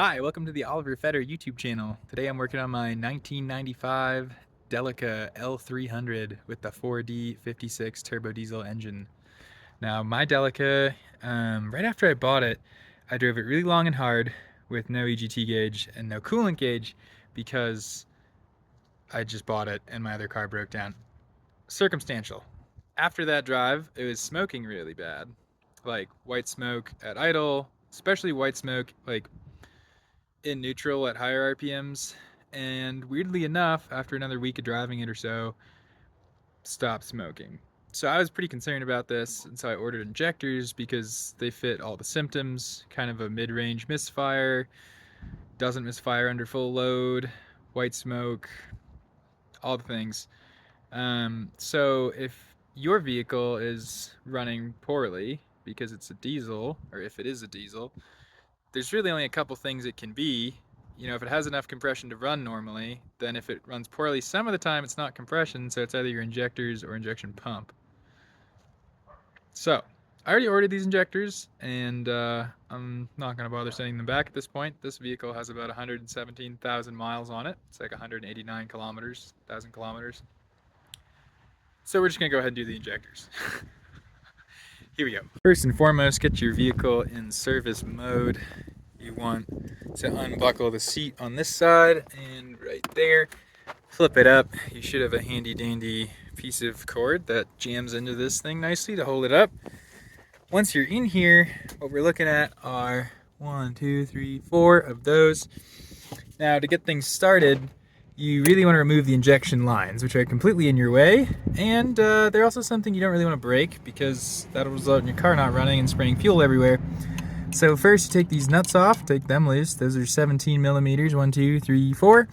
Hi, welcome to the Oliver Feder YouTube channel. Today I'm working on my 1995 Delica L300 with the 4D56 turbo diesel engine. Now my Delica, right after I bought it, I drove it really long and hard with no EGT gauge and no coolant gauge because I just bought it and my other car broke down. Circumstantial. After that drive, it was smoking really bad. Like white smoke at idle, especially white smoke like in neutral at higher RPMs, and weirdly enough, after another week of driving it or so, stopped smoking. So I was pretty concerned about this, and so I ordered injectors because they fit all the symptoms, kind of a mid-range misfire, doesn't misfire under full load, white smoke, all the things. So if your vehicle is running poorly because it's a diesel, or if it is a diesel, there's really only a couple things it can be. You know, if it has enough compression to run normally, then if it runs poorly, some of the time it's not compression, so it's either your injectors or injection pump. So, I already ordered these injectors, and I'm not going to bother sending them back at this point. This vehicle has about 117,000 miles on it. It's like 189 kilometers, 1,000 kilometers. So we're just going to go ahead and do the injectors. Here we go. First and foremost, get your vehicle in service mode. You want to unbuckle the seat on this side and right there. Flip it up. You should have a handy dandy piece of cord that jams into this thing nicely to hold it up. Once you're in here, what we're looking at are 1, 2, 3, 4 of those. Now to get things started, you really want to remove the injection lines, which are completely in your way, and they're also something you don't really want to break because that'll result in your car not running and spraying fuel everywhere. So first you take these nuts off, take them loose. Those are 17 millimeters, 1, 2, 3, 4.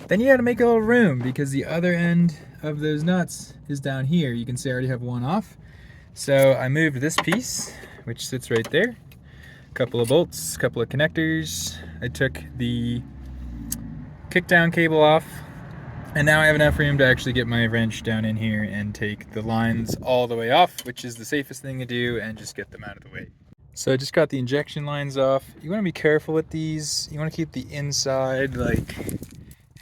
Then you gotta make a little room because the other end of those nuts is down here. You can see I already have one off. So I moved this piece, which sits right there. A couple of bolts, a couple of connectors. I took the kickdown cable off, and now I have enough room to actually get my wrench down in here and take the lines all the way off, which is the safest thing to do, and just get them out of the way. So I just got the injection lines off. You want to be careful with these. You want to keep the inside, like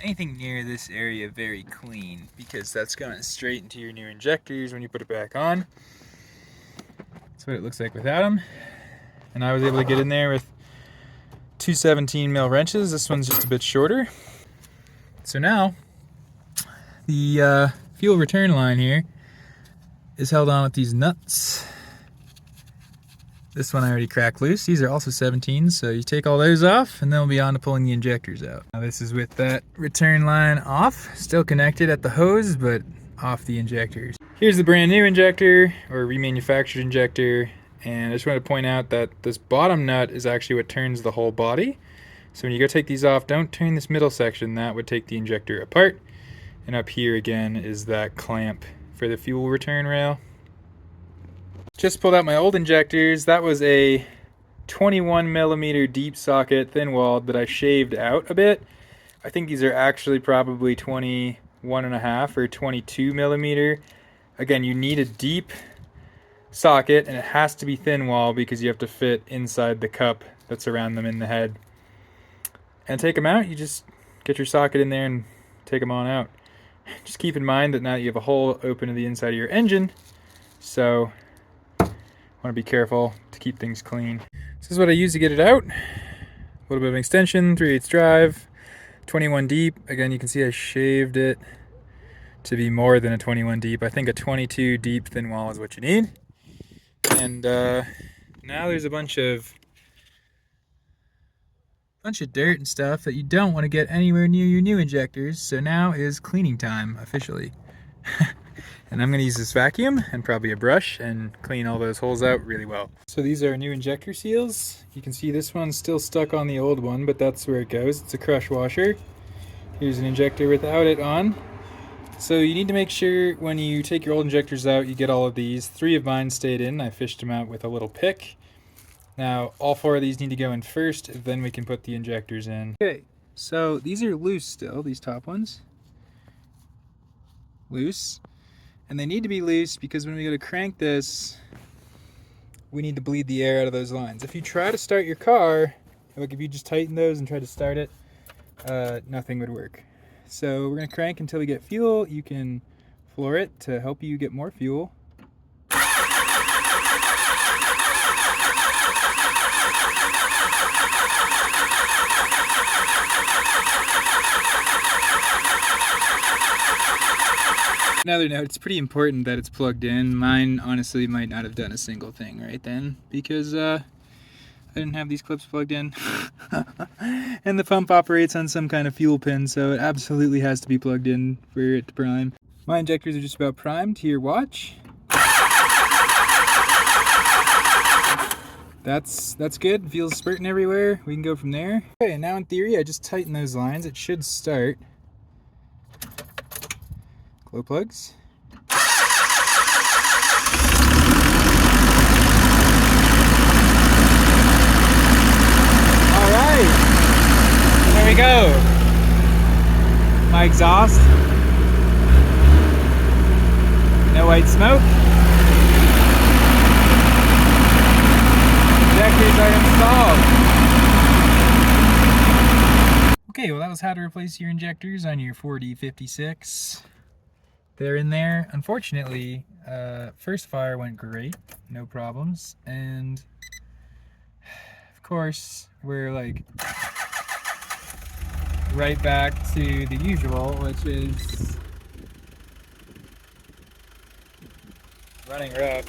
anything near this area, very clean, because that's going straight into your new injectors when you put it back on. That's what it looks like without them. And I was able to get in there with two 17 mil wrenches. This one's just a bit shorter. So now the fuel return line here is held on with these nuts. This one I already cracked loose. These are also 17s, so you take all those off and then we'll be on to pulling the injectors out. Now this is with that return line off, still connected at the hose, but off the injectors. Here's the brand new injector, or remanufactured injector, and I just want to point out that this bottom nut is actually what turns the whole body. So when you go take these off, don't turn this middle section. That would take the injector apart. And up here again is that clamp for the fuel return rail. Just pulled out my old injectors. That was a 21 millimeter deep socket, thin walled, that I shaved out a bit. I think these are actually probably 21.5 or 22 millimeter. Again, you need a deep socket, and it has to be thin wall because you have to fit inside the cup that's around them in the head. And take them out, you just get your socket in there and take them on out. Just keep in mind that now you have a hole open to the inside of your engine, so want to be careful to keep things clean. This is what I use to get it out. A little bit of an extension, 3/8 drive, 21 deep. Again, you can see I shaved it to be more than a 21 deep. I think a 22 deep thin wall is what you need. And now there's a bunch of dirt and stuff that you don't want to get anywhere near your new injectors, so now is cleaning time officially. And I'm going to use this vacuum and probably a brush and clean all those holes out really well. So these are new injector seals. You can see this one's still stuck on the old one, but that's where it goes. It's a crush washer. Here's an injector without it on. So you need to make sure when you take your old injectors out, you get all of these. 3 of mine stayed in. I fished them out with a little pick. Now, all 4 of these need to go in first, then we can put the injectors in. Okay, so these are loose still, these top ones. Loose. And they need to be loose because when we go to crank this, we need to bleed the air out of those lines. If you try to start your car Like if you just tighten those and try to start it, nothing would work. So we're gonna crank until we get fuel. You can floor it to help you get more fuel. Another note, it's pretty important that it's plugged in. Mine honestly might not have done a single thing right then because I didn't have these clips plugged in. And the pump operates on some kind of fuel pin, so it absolutely has to be plugged in for it to prime. My injectors are just about primed. Here, watch. That's good. It feels spurting everywhere. We can go from there. Okay, now in theory, I just tighten those lines. It should start. Glow plugs. All right, there we go. My exhaust. No white smoke. Injectors are installed. Okay, well that was how to replace your injectors on your 4D56. They're in there. Unfortunately, first fire went great, no problems, and of course we're like right back to the usual, which is running rough.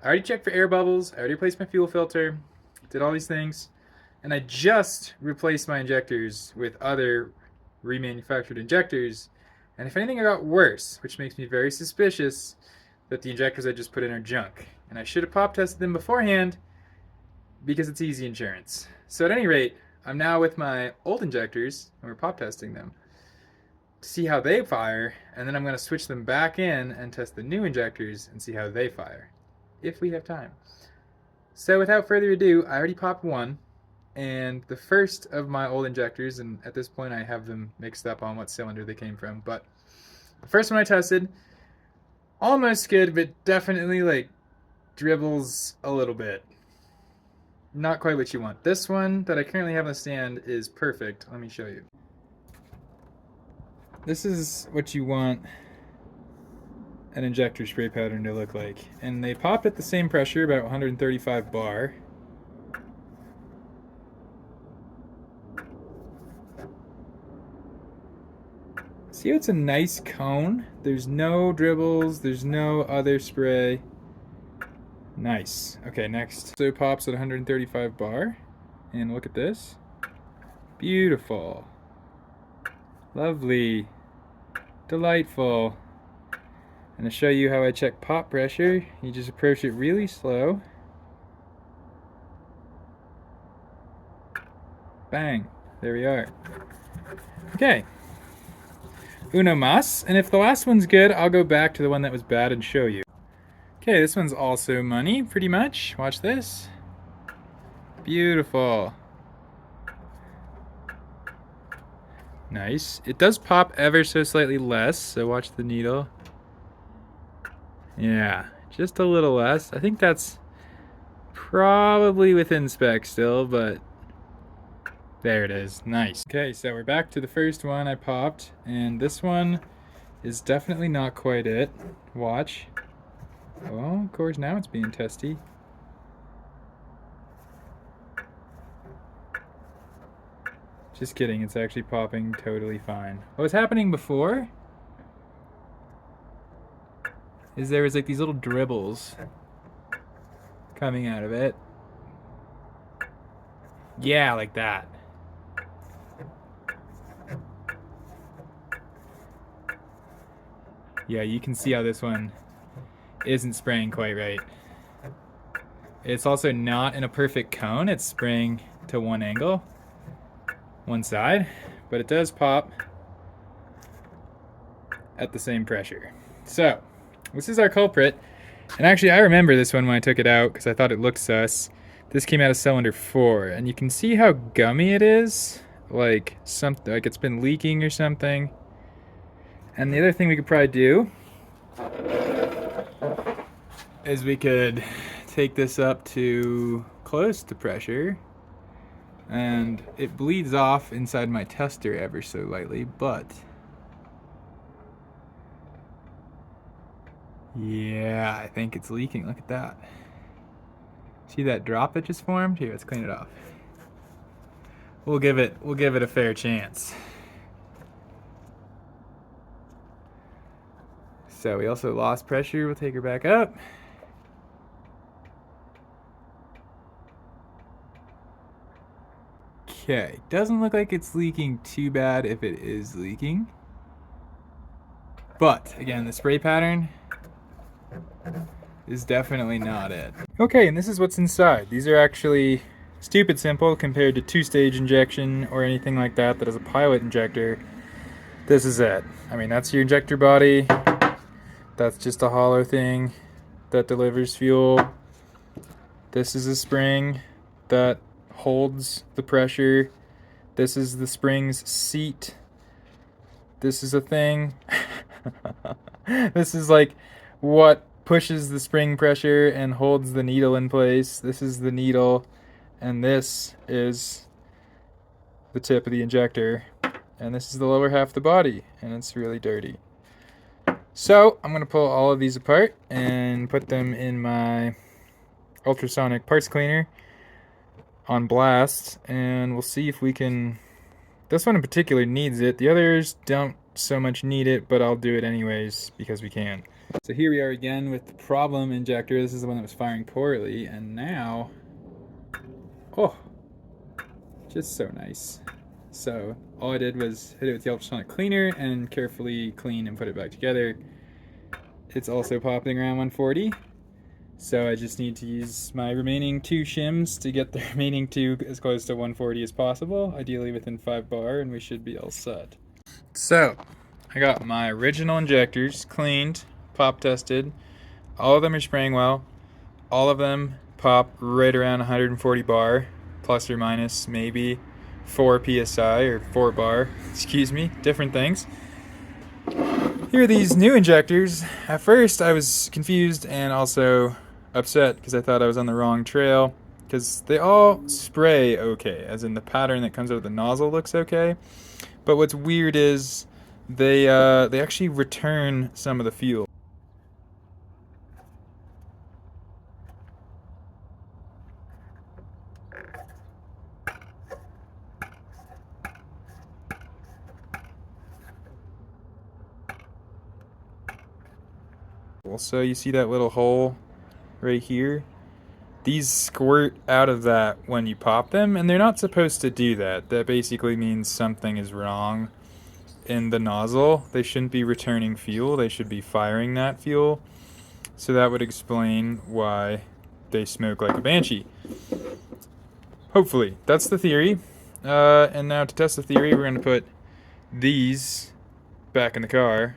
I already checked for air bubbles, I already replaced my fuel filter, did all these things, and I just replaced my injectors with other remanufactured injectors, and if anything, I got worse, which makes me very suspicious that the injectors I just put in are junk. And I should have pop tested them beforehand because it's easy insurance. So at any rate, I'm now with my old injectors and we're pop testing them to see how they fire, and then I'm going to switch them back in and test the new injectors and see how they fire, if we have time. So without further ado, I already popped one. And the first of my old injectors, and at this point I have them mixed up on what cylinder they came from, but the first one I tested, almost good, but definitely like dribbles a little bit. Not quite what you want. This one that I currently have on the stand is perfect. Let me show you. This is what you want an injector spray pattern to look like. And they pop at the same pressure, about 135 bar. See how it's a nice cone? There's no dribbles, there's no other spray. Nice. Okay, next. So it pops at 135 bar. And look at this. Beautiful. Lovely. Delightful. And to show you how I check pop pressure, you just approach it really slow. Bang. There we are. Okay. Uno mas, and if the last one's good, I'll go back to the one that was bad and show you. Okay, this one's also money, pretty much. Watch this. Beautiful. Nice. It does pop ever so slightly less, so watch the needle. Yeah, just a little less. I think that's probably within spec still, but there it is. Nice. Okay, so we're back to the first one I popped, and this one is definitely not quite it. Watch. Oh, of course, now it's being testy. Just kidding, it's actually popping totally fine. What was happening before is there was like these little dribbles coming out of it. Yeah, like that. Yeah, you can see how this one isn't spraying quite right. It's also not in a perfect cone. It's spraying to one angle, one side, but it does pop at the same pressure. So, this is our culprit. And actually, I remember this one when I took it out because I thought it looked sus. This came out of cylinder 4, and you can see how gummy it is. Like something, like it's been leaking or something. And the other thing we could probably do is we could take this up to close to pressure, and it bleeds off inside my tester ever so lightly, but yeah, I think it's leaking. Look at that. See that drop that just formed? Here, let's clean it off. We'll give it a fair chance. So we also lost pressure. We'll take her back up. Okay, doesn't look like it's leaking too bad if it is leaking. But again, the spray pattern is definitely not it. Okay, and this is what's inside. These are actually stupid simple compared to two-stage injection or anything like that that is a pilot injector. This is it. I mean, that's your injector body. That's just a hollow thing that delivers fuel. This is a spring that holds the pressure. This is the spring's seat. This is a thing. This is like what pushes the spring pressure and holds the needle in place. This is the needle, and this is the tip of the injector, and this is the lower half of the body, and it's really dirty. So I'm gonna pull all of these apart and put them in my ultrasonic parts cleaner on blast, and we'll see if we can. This one in particular needs it. The others don't so much need it, but I'll do it anyways because we can. So here we are again with the problem injector. This is the one that was firing poorly, and now, oh, just so nice. So all I did was hit it with the ultrasonic cleaner and carefully clean and put it back together. It's also popping around 140. So I just need to use my remaining 2 shims to get the remaining 2 as close to 140 as possible, ideally within 5 bar, and we should be all set. So I got my original injectors cleaned, pop tested. All of them are spraying well. All of them pop right around 140 bar, plus or minus maybe 4 psi or 4 bar, excuse me, different things. Here are these new injectors. At first I was confused and also upset because I thought I was on the wrong trail, because they all spray okay, as in the pattern that comes out of the nozzle looks okay, but what's weird is they actually return some of the fuel. So you see that little hole right here? These squirt out of that when you pop them, and they're not supposed to do that. That basically means something is wrong in the nozzle. They shouldn't be returning fuel, they should be firing that fuel. So that would explain why they smoke like a banshee. Hopefully, that's the theory. And now to test the theory, we're going to put these back in the car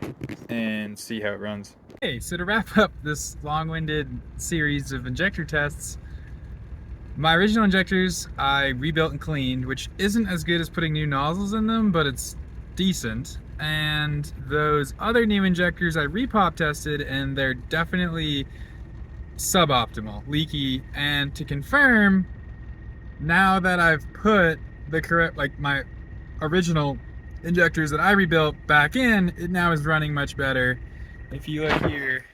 and see how it runs. Okay, so to wrap up this long-winded series of injector tests, my original injectors I rebuilt and cleaned, which isn't as good as putting new nozzles in them, but it's decent. And those other new injectors I repop tested, and they're definitely suboptimal, leaky. And to confirm, now that I've put the correct, like my original injectors that I rebuilt back in, it now is running much better. If you look here,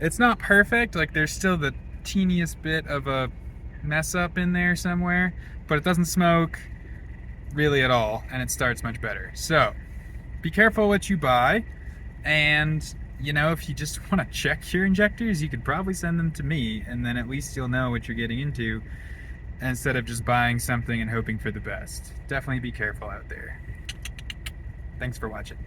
it's not perfect, like there's still the teeniest bit of a mess up in there somewhere, but it doesn't smoke really at all, and it starts much better. So be careful what you buy, and you know, if you just want to check your injectors, you could probably send them to me, and then at least you'll know what you're getting into, instead of just buying something and hoping for the best. Definitely be careful out there. Thanks for watching.